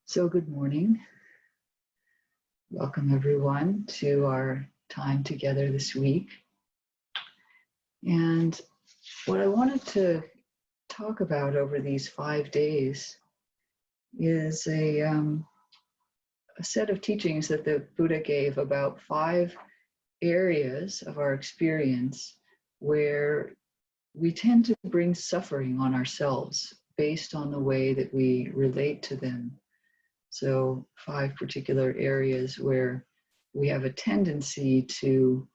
So good morning. Welcome everyone to our time together this week. And what I wanted to talk about over these 5 days is a set of teachings that the Buddha gave about 5 areas of our experience where we tend to bring suffering on ourselves based on the way that we relate to them. So 5 particular areas where we have a tendency to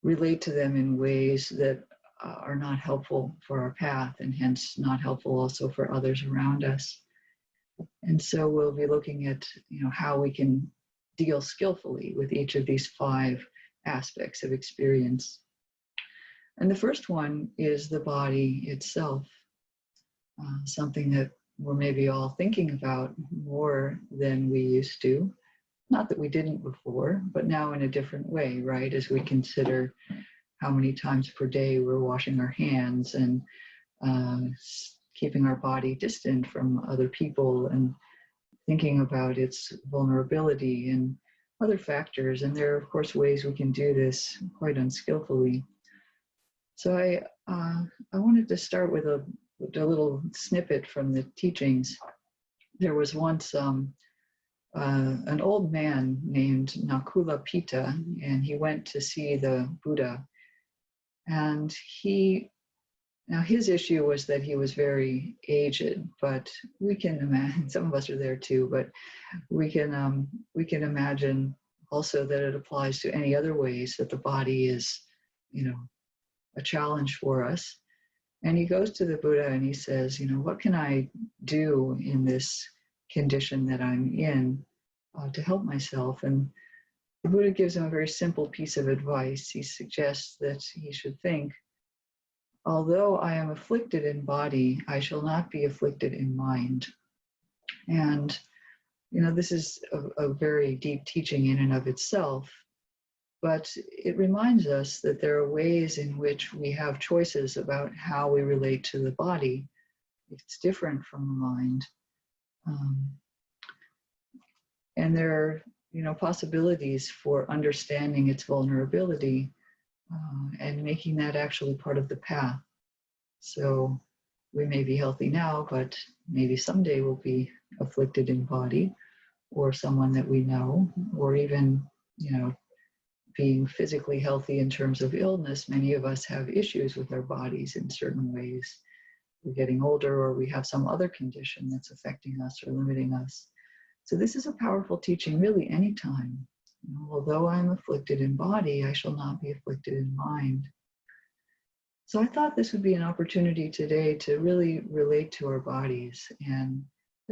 relate to them in ways that are not helpful for our path, and hence not helpful also for others around us. And so we'll be looking at how we can deal skillfully with each of these 5 aspects of experience. And the first one is the body itself, something that we're maybe all thinking about more than we used to. Not that we didn't before, but now in a different way, right? As we consider how many times per day we're washing our hands and keeping our body distant from other people, and thinking about its vulnerability and other factors. And there are, of course, ways we can do this quite unskillfully. So I wanted to start with a little snippet from the teachings. There was once an old man named Nakula Pita, and he went to see the Buddha. And his issue was that he was very aged, but we can imagine, some of us are there too, but we can imagine also that it applies to any other ways that the body is, a challenge for us. And he goes to the Buddha and he says, what can I do in this condition that I'm in to help myself? And the Buddha gives him a very simple piece of advice. He suggests that he should think, although I am afflicted in body, I shall not be afflicted in mind. And, this is a very deep teaching in and of itself. But it reminds us that there are ways in which we have choices about how we relate to the body. It's different from the mind. And there are, possibilities for understanding its vulnerability and making that actually part of the path. So we may be healthy now, but maybe someday we'll be afflicted in body, or someone that we know, or even, being physically healthy in terms of illness. Many of us have issues with our bodies in certain ways. We're getting older, or we have some other condition that's affecting us or limiting us. So this is a powerful teaching, really, anytime. Although I'm afflicted in body, I shall not be afflicted in mind. So I thought this would be an opportunity today to really relate to our bodies. And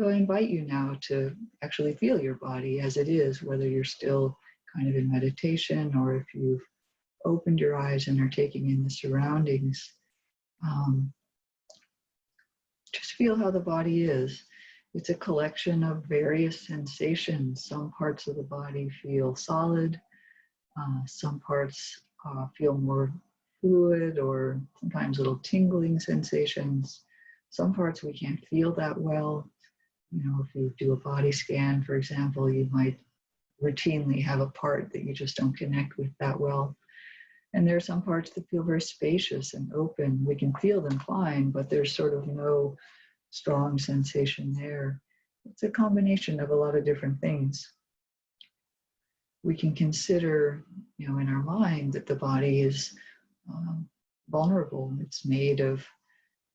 I invite you now to actually feel your body as it is, whether you're still kind of in meditation, or if you've opened your eyes and are taking in the surroundings. Just feel how the body is. It's a collection of various sensations. Some parts of the body feel solid. Some parts feel more fluid, or sometimes little tingling sensations. Some parts we can't feel that well. If you do a body scan, for example, you might routinely have a part that you just don't connect with that well. And there are some parts that feel very spacious and open. We can feel them fine, but there's sort of no strong sensation there. It's a combination of a lot of different things. We can consider, in our mind, that the body is vulnerable. It's made of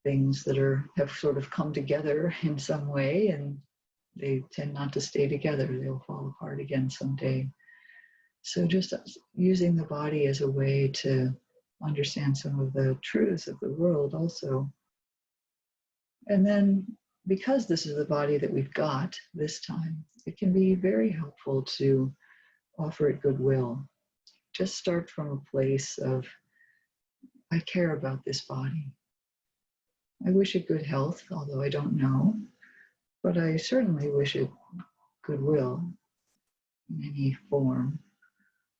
things that have sort of come together in some way, and they tend not to stay together. They'll fall apart again someday. So just using the body as a way to understand some of the truths of the world also. And then, because this is the body that we've got this time, it can be very helpful to offer it goodwill. Just start from a place of, I care about this body. I wish it good health, although I don't know. But I certainly wish it goodwill in any form.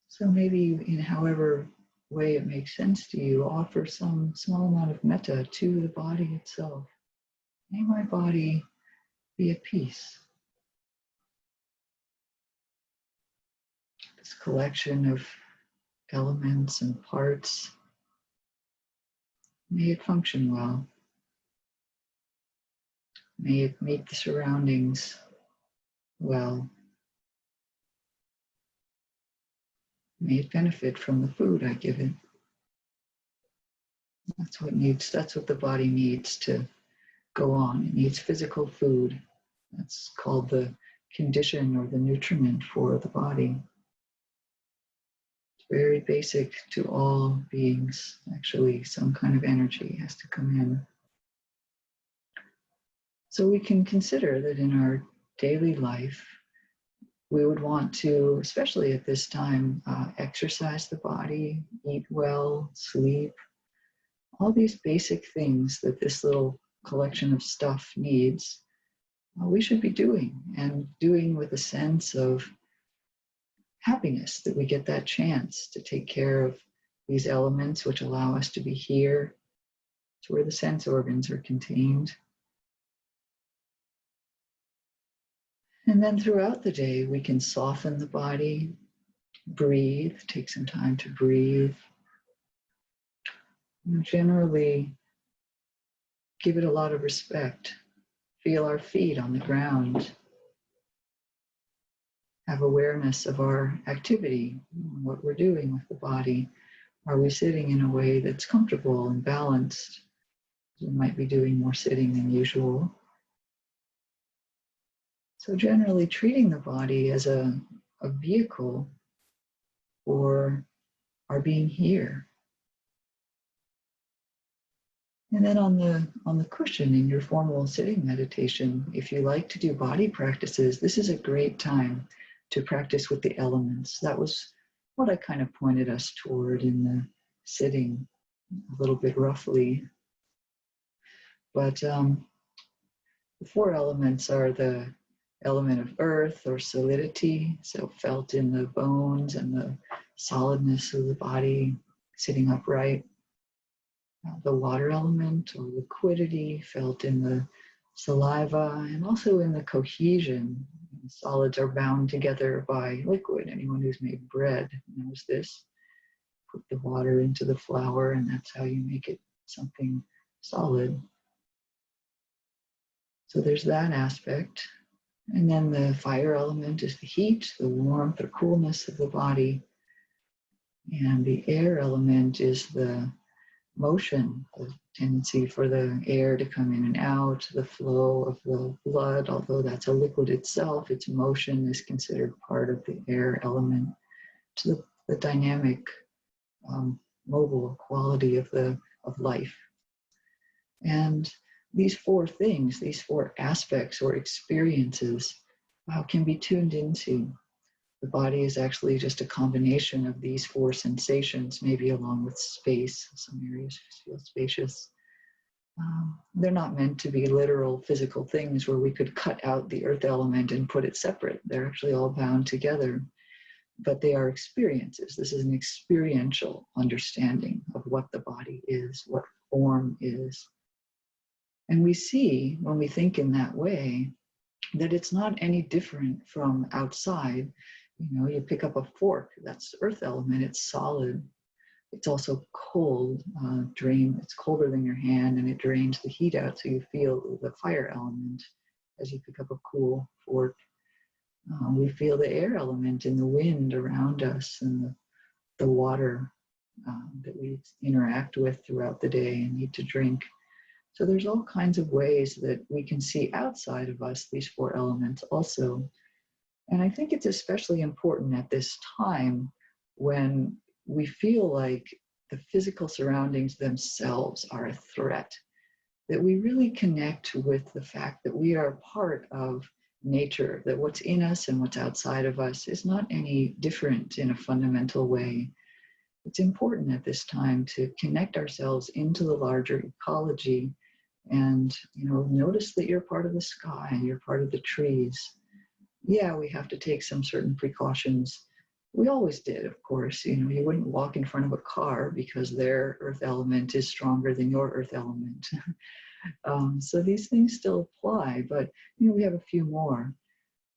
So maybe in however way it makes sense to you, offer some small amount of metta to the body itself. May my body be at peace. This collection of elements and parts, may it function well. May it meet the surroundings well. May it benefit from the food I give it. That's what the body needs to go on. It needs physical food. That's called the condition or the nutriment for the body. It's very basic to all beings. Actually, some kind of energy has to come in. So we can consider that in our daily life, we would want to, especially at this time, exercise the body, eat well, sleep, all these basic things that this little collection of stuff needs, we should be doing, and doing with a sense of happiness that we get that chance to take care of these elements which allow us to be here. It's where the sense organs are contained. And then throughout the day, we can soften the body, breathe, take some time to breathe. And generally, give it a lot of respect. Feel our feet on the ground. Have awareness of our activity, what we're doing with the body. Are we sitting in a way that's comfortable and balanced? We might be doing more sitting than usual. So generally treating the body as a vehicle for our being here. And then on the cushion in your formal sitting meditation, if you like to do body practices, this is a great time to practice with the elements. That was what I kind of pointed us toward in the sitting, a little bit roughly. But the four elements are the element of earth or solidity, so felt in the bones and the solidness of the body sitting upright. The water element or liquidity felt in the saliva and also in the cohesion. Solids are bound together by liquid. Anyone who's made bread knows this. Put the water into the flour and that's how you make it something solid. So there's that aspect. And then the fire element is the heat, the warmth or coolness of the body. And the air element is the motion, the tendency for the air to come in and out, the flow of the blood, although that's a liquid itself, its motion is considered part of the air element, to the dynamic, mobile quality of life. And these four things, these four aspects or experiences can be tuned into. The body is actually just a combination of these four sensations, maybe along with space. Some areas feel spacious. They're not meant to be literal physical things where we could cut out the earth element and put it separate. They're actually all bound together, but they are experiences. This is an experiential understanding of what the body is, what form is. And we see, when we think in that way, that it's not any different from outside. You know, you pick up a fork, that's earth element, it's solid. It's also cold, it's colder than your hand and it drains the heat out, so you feel the fire element as you pick up a cool fork. We feel the air element in the wind around us and the water that we interact with throughout the day and need to drink. So there's all kinds of ways that we can see outside of us these four elements also. And I think it's especially important at this time when we feel like the physical surroundings themselves are a threat, that we really connect with the fact that we are part of nature, that what's in us and what's outside of us is not any different in a fundamental way. It's important at this time to connect ourselves into the larger ecology and, you know, notice that you're part of the sky, you're part of the trees. Yeah, we have to take some certain precautions. We always did, of course. You know, you wouldn't walk in front of a car because their earth element is stronger than your earth element. So these things still apply, but we have a few more.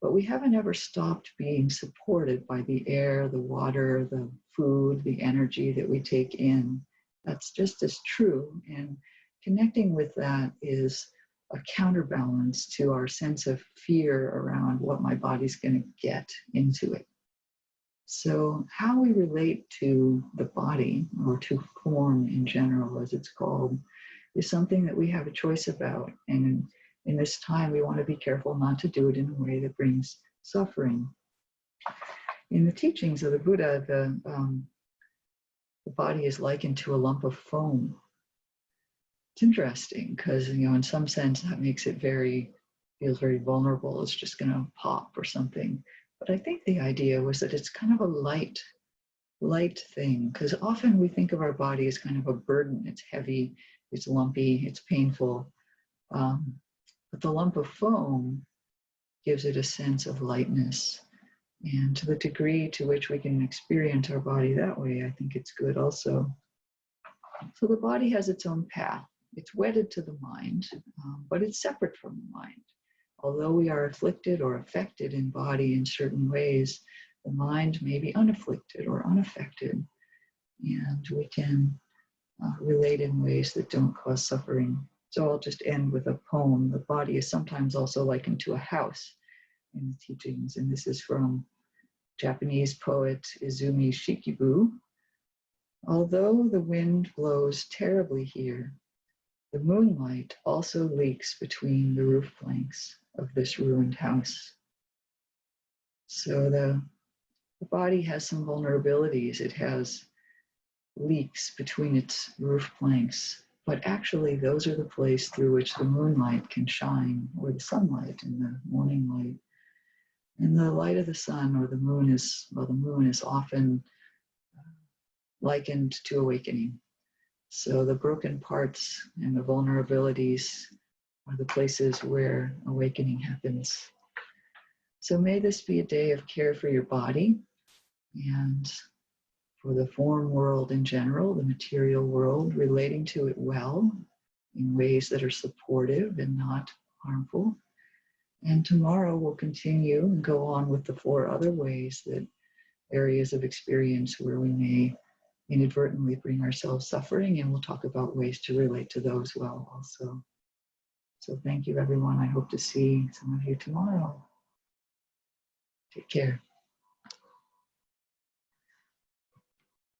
But we haven't ever stopped being supported by the air, the water, the food, the energy that we take in. That's just as true. And connecting with that is a counterbalance to our sense of fear around what my body's going to get into it. So how we relate to the body, or to form in general, as it's called, is something that we have a choice about. And in this time, we want to be careful not to do it in a way that brings suffering. In the teachings of the Buddha, the body is likened to a lump of foam. It's interesting because, in some sense, that makes it feels very vulnerable. It's just going to pop or something. But I think the idea was that it's kind of a light thing, because often we think of our body as kind of a burden. It's heavy, it's lumpy, it's painful. But the lump of foam gives it a sense of lightness. And to the degree to which we can experience our body that way, I think it's good also. So the body has its own path. It's wedded to the mind, but it's separate from the mind. Although we are afflicted or affected in body in certain ways, the mind may be unafflicted or unaffected, and we can relate in ways that don't cause suffering. So I'll just end with a poem. The body is sometimes also likened to a house in the teachings, and this is from Japanese poet Izumi Shikibu. Although the wind blows terribly here, the moonlight also leaks between the roof planks of this ruined house. So the body has some vulnerabilities. It has leaks between its roof planks, but actually those are the place through which the moonlight can shine, or the sunlight and the morning light. And the light of the sun or the moon is often likened to awakening. So the broken parts and the vulnerabilities are the places where awakening happens. So may this be a day of care for your body and for the form world in general, the material world, relating to it well in ways that are supportive and not harmful. And tomorrow we'll continue and go on with the 4 other ways, that areas of experience where we may inadvertently bring ourselves suffering, and we'll talk about ways to relate to those well also. So thank you, everyone. I hope to see some of you tomorrow. Take care.